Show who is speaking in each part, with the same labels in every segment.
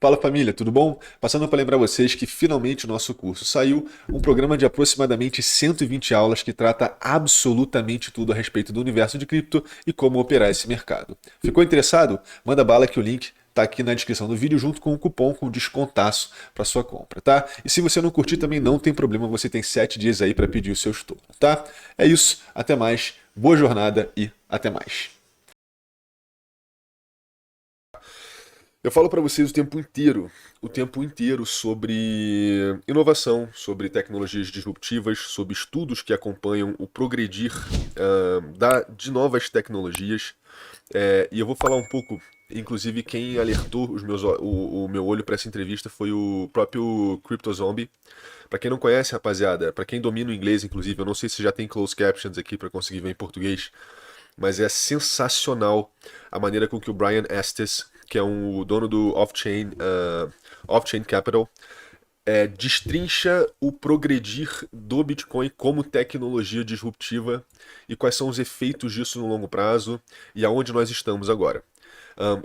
Speaker 1: Fala família, tudo bom? Passando para lembrar vocês que finalmente o nosso curso saiu, um programa de aproximadamente 120 aulas que trata absolutamente tudo a respeito do universo de cripto e como operar esse mercado. Ficou interessado? Manda bala que o link está aqui na descrição do vídeo junto com o cupom com descontaço para sua compra, tá? E se você não curtir também não tem problema, você tem 7 dias aí para pedir o seu estorno, tá? É isso, até mais, boa jornada e até mais. Eu falo para vocês o tempo inteiro sobre inovação, sobre tecnologias disruptivas, sobre estudos que acompanham o progredir de novas tecnologias. E eu vou falar um pouco, inclusive quem alertou o meu olho para essa entrevista foi o próprio CryptoZombie. Para quem não conhece, rapaziada, para quem domina o inglês, inclusive, eu não sei se já tem closed captions aqui para conseguir ver em português, mas é sensacional a maneira com que o Brian Estes, que é o dono do Off-Chain Capital, destrincha o progredir do Bitcoin como tecnologia disruptiva e quais são os efeitos disso no longo prazo e aonde nós estamos agora.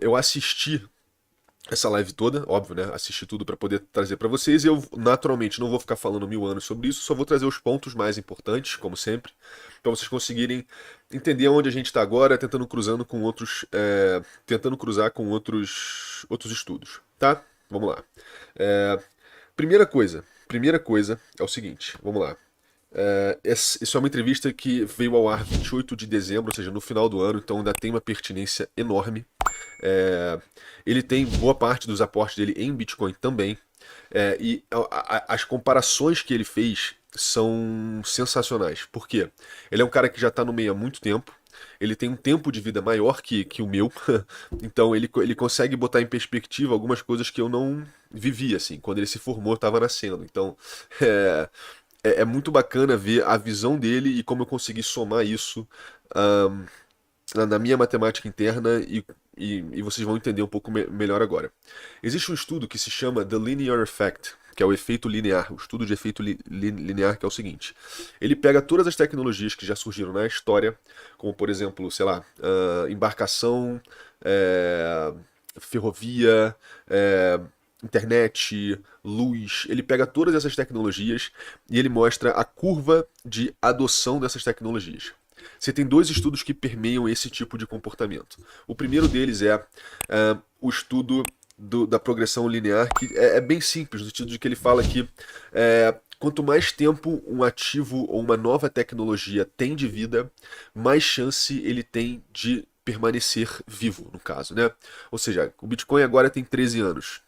Speaker 1: Eu assisti essa live toda, óbvio, né? Assisti tudo para poder trazer para vocês e eu naturalmente não vou ficar falando 1000 anos sobre isso, só vou trazer os pontos mais importantes, como sempre, para vocês conseguirem entender onde a gente está agora, tentando cruzar com outros estudos, tá? Vamos lá. É, primeira coisa é o seguinte, vamos lá. Isso é uma entrevista que veio ao ar 28 de dezembro, ou seja, no final do ano, então ainda tem uma pertinência enorme. É, ele tem boa parte dos aportes dele em Bitcoin também. As comparações que ele fez são sensacionais. Por quê? Ele é um cara que já está no meio há muito tempo. Ele tem um tempo de vida maior que o meu. Então ele consegue botar em perspectiva algumas coisas que eu não vivia, assim. Quando ele se formou, eu estava nascendo. Então é, é muito bacana ver a visão dele e como eu consegui somar isso na minha matemática interna e vocês vão entender um pouco melhor agora. Existe um estudo que se chama The Linear Effect, que é o efeito linear, o estudo de efeito linear, que é o seguinte. Ele pega todas as tecnologias que já surgiram na história, como por exemplo, sei lá, embarcação, é, ferrovia, internet, luz. Ele pega todas essas tecnologias e ele mostra a curva de adoção dessas tecnologias. Você tem dois estudos que permeiam esse tipo de comportamento. O primeiro deles é o estudo da progressão linear, que é bem simples, no sentido de que ele fala que quanto mais tempo um ativo ou uma nova tecnologia tem de vida, mais chance ele tem de permanecer vivo, no caso, né? Ou seja, o Bitcoin agora tem 13 anos.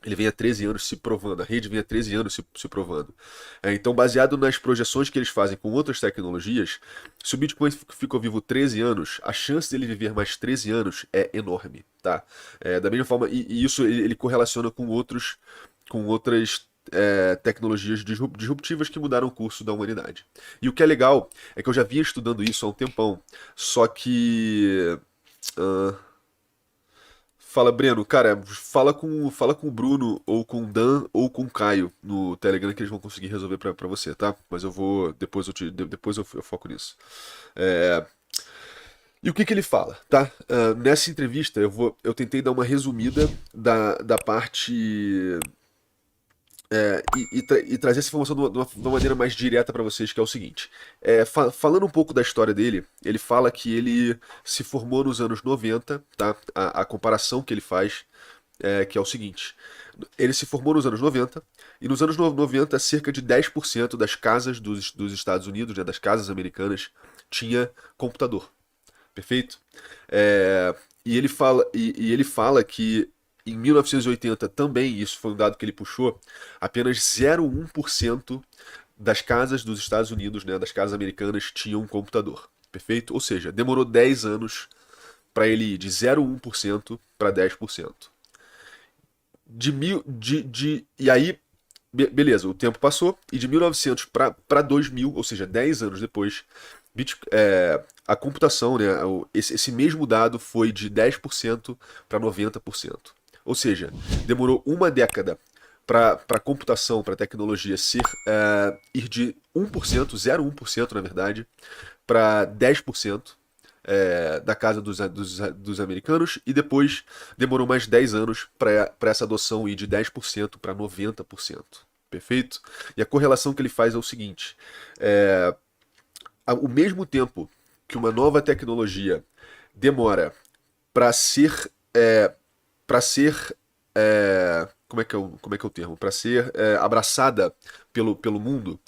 Speaker 1: Ele vem há 13 anos se provando, a rede vem há 13 anos se provando. Então, baseado nas projeções que eles fazem com outras tecnologias, se o Bitcoin ficou vivo 13 anos, a chance dele viver mais 13 anos é enorme, tá? Da mesma forma, e isso ele correlaciona com outras tecnologias disruptivas que mudaram o curso da humanidade. E o que é legal é que eu já vinha estudando isso há um tempão, só que... ah, Fala, Breno. Cara, fala com o Bruno, ou com o Dan, ou com o Caio no Telegram que eles vão conseguir resolver pra você, tá? Mas eu vou. Depois eu foco nisso. É, E o que que ele fala, tá? Nessa entrevista eu tentei dar uma resumida da parte e trazer essa informação de uma maneira mais direta para vocês, que é o seguinte. Falando um pouco da história dele, ele fala que ele se formou nos anos 90, tá? A comparação que ele faz que é o seguinte. Ele se formou nos anos 90, e nos anos 90, cerca de 10% das casas dos Estados Unidos, né, das casas americanas, tinha computador. Perfeito? E ele fala que em 1980 também, isso foi um dado que ele puxou, apenas 0,1% das casas dos Estados Unidos, né, das casas americanas, tinham um computador. Perfeito? Ou seja, demorou 10 anos para ele ir de 0,1% para 10%. E aí, beleza, o tempo passou, e de 1900 para 2000, ou seja, 10 anos depois, a computação, né, esse mesmo dado foi de 10% para 90%. Ou seja, demorou uma década para a computação, para a tecnologia ir de 1%, 0,1% na verdade, para 10%. da casa dos americanos, e depois demorou mais 10 anos para essa adoção ir de 10% para 90%. Perfeito? E a correlação que ele faz é o seguinte: é, ao mesmo tempo que uma nova tecnologia demora para ser para ser como é que é o termo? Para ser abraçada pelo mundo,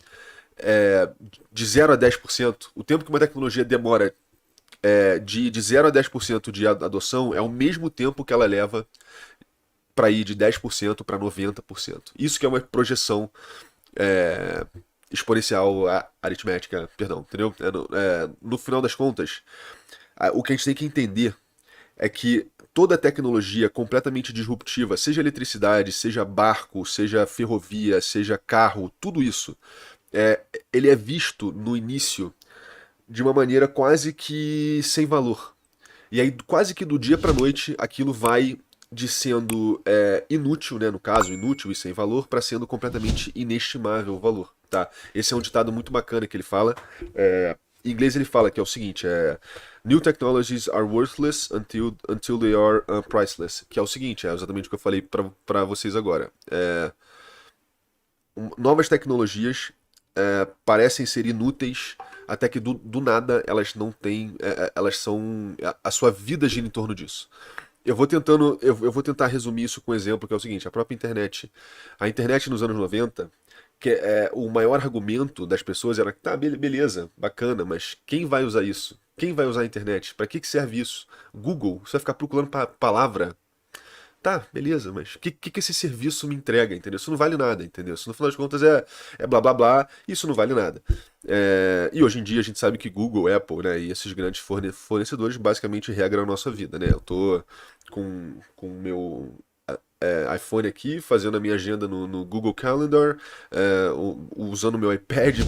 Speaker 1: é, de 0 a 10%, o tempo que uma tecnologia demora de 0 a 10% de adoção é o mesmo tempo que ela leva para ir de 10% para 90%. Isso que é uma projeção é, exponencial aritmética, perdão, entendeu? No final das contas, o que a gente tem que entender é que toda tecnologia completamente disruptiva, seja eletricidade, seja barco, seja ferrovia, seja carro, tudo isso, é, ele é visto no início de uma maneira quase que sem valor. E aí, quase que do dia para noite, aquilo vai de sendo inútil, né, no caso, inútil e sem valor, para sendo completamente inestimável o valor, tá? Esse é um ditado muito bacana que ele fala. Em inglês ele fala que é o seguinte, New technologies are worthless until they are priceless. Que é o seguinte, é exatamente o que eu falei para vocês agora. Novas tecnologias parecem ser inúteis até que do nada elas não têm, elas são, a sua vida gira em torno disso. Eu vou tentar resumir isso com um exemplo que é o seguinte: a própria internet. A internet nos anos 90, que o maior argumento das pessoas era que tá, beleza, bacana, mas quem vai usar isso? Quem vai usar a internet? Para que serve isso? Google, você vai ficar procurando palavra. Tá, beleza, mas o que esse serviço me entrega, entendeu? Isso não vale nada, entendeu? Isso no final das contas é blá blá blá, isso não vale nada. E hoje em dia a gente sabe que Google, Apple, né, e esses grandes fornecedores basicamente regram a nossa vida, né? Eu tô com o meu iPhone aqui, fazendo a minha agenda no Google Calendar, usando o meu iPad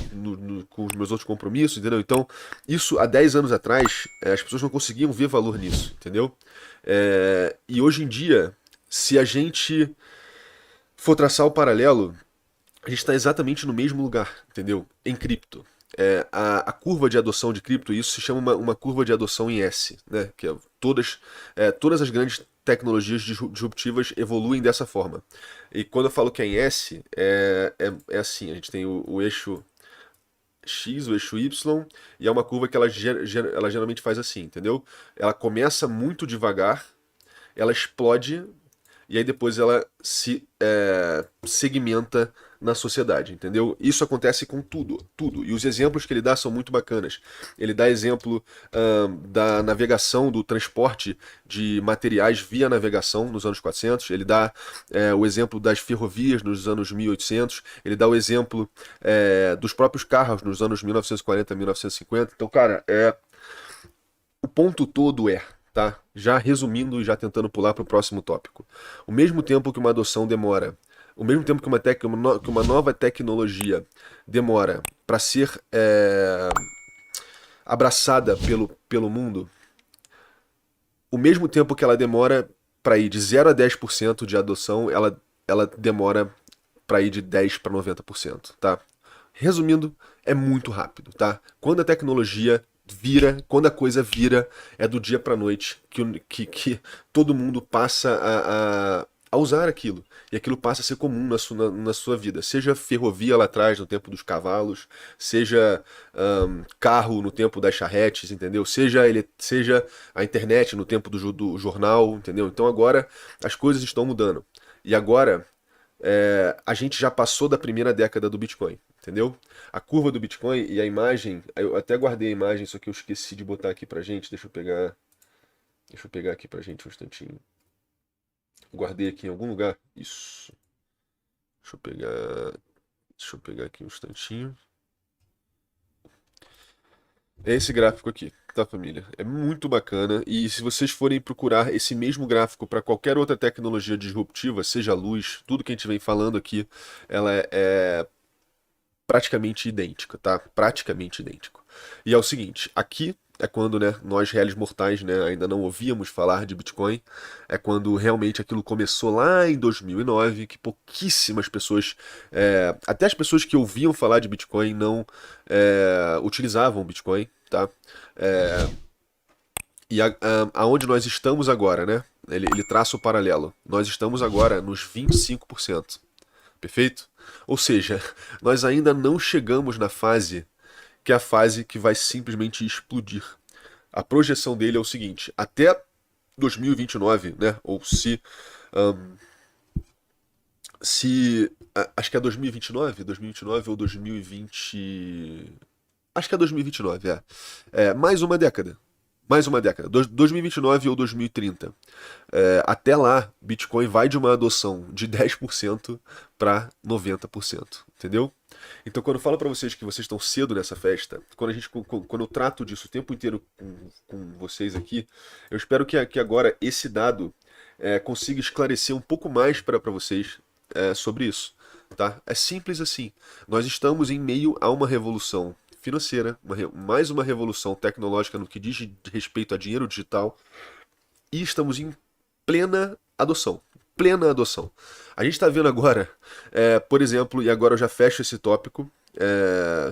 Speaker 1: com os meus outros compromissos, entendeu? Então, isso há 10 anos atrás, as pessoas não conseguiam ver valor nisso, entendeu? E hoje em dia, se a gente for traçar o paralelo, a gente está exatamente no mesmo lugar, entendeu? Em cripto. A curva de adoção de cripto, isso se chama uma curva de adoção em S, né? Que todas as grandes tecnologias disruptivas evoluem dessa forma. E quando eu falo que é em S, é assim, a gente tem o eixo X, o eixo Y, e é uma curva que ela geralmente faz assim, entendeu? Ela começa muito devagar, ela explode e aí depois ela se segmenta na sociedade, entendeu? Isso acontece com tudo, tudo. E os exemplos que ele dá são muito bacanas. Ele dá exemplo da navegação, do transporte de materiais via navegação nos anos 400. Ele dá o exemplo das ferrovias nos anos 1800. Ele dá o exemplo dos próprios carros nos anos 1940, 1950. Então, cara, o ponto todo tá? Já resumindo e já tentando pular para o próximo tópico. O mesmo tempo que uma adoção demora, o mesmo tempo que que uma nova tecnologia demora para ser abraçada pelo mundo, o mesmo tempo que ela demora para ir de 0 a 10% de adoção, ela demora para ir de 10 para 90%, tá? Resumindo, é muito rápido, tá? Quando a tecnologia vira, quando a coisa vira, é do dia pra noite que todo mundo passa a usar aquilo. E aquilo passa a ser comum na sua vida. Seja ferrovia lá atrás, no tempo dos cavalos, seja carro no tempo das charretes, entendeu? Seja a internet no tempo do jornal, entendeu? Então agora as coisas estão mudando. E agora a gente já passou da primeira década do Bitcoin, entendeu? A curva do Bitcoin e a imagem, eu até guardei a imagem, só que eu esqueci de botar aqui pra gente. Deixa eu pegar aqui pra gente um instantinho. Guardei aqui em algum lugar. Isso. Deixa eu pegar, deixa eu pegar aqui um instantinho. É esse gráfico aqui, tá, família? É muito bacana. E se vocês forem procurar esse mesmo gráfico para qualquer outra tecnologia disruptiva, seja a luz, tudo que a gente vem falando aqui, ela é praticamente idêntica, tá? Praticamente idêntico. E é o seguinte, aqui é quando, né, nós réis mortais, né, ainda não ouvíamos falar de Bitcoin, é quando realmente aquilo começou lá em 2009, que pouquíssimas pessoas, até as pessoas que ouviam falar de Bitcoin não utilizavam Bitcoin, tá? E aonde nós estamos agora, né? Ele traça o paralelo. Nós estamos agora nos 25%. Perfeito? Ou seja, nós ainda não chegamos na fase que é a fase que vai simplesmente explodir. A projeção dele é o seguinte: até 2029, né? Ou acho que é 2029, 2029 ou 2020. Acho que é 2029, mais uma década. Mais uma década. 2029 ou 2030. Até lá, Bitcoin vai de uma adoção de 10% para 90%. Entendeu? Então, quando eu falo para vocês que vocês estão cedo nessa festa, quando eu trato disso o tempo inteiro com vocês aqui, eu espero que agora esse dado consiga esclarecer um pouco mais para vocês sobre isso. Tá? É simples assim. Nós estamos em meio a uma revolução financeira, mais uma revolução tecnológica no que diz respeito a dinheiro digital, e estamos em plena adoção. Plena adoção. A gente está vendo agora, por exemplo, e agora eu já fecho esse tópico.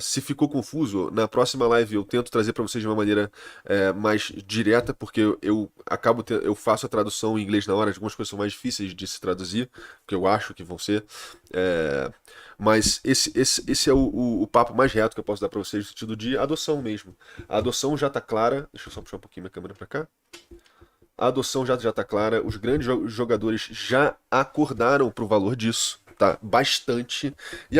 Speaker 1: Se ficou confuso, na próxima live eu tento trazer para vocês de uma maneira mais direta, porque eu faço a tradução em inglês na hora, algumas coisas são mais difíceis de se traduzir, que eu acho que vão ser. Mas esse é o papo mais reto que eu posso dar para vocês, no sentido de adoção mesmo. A adoção já está clara. Deixa eu só puxar um pouquinho minha câmera para cá. A adoção já está clara, os grandes jogadores já acordaram para o valor disso, tá? Bastante. E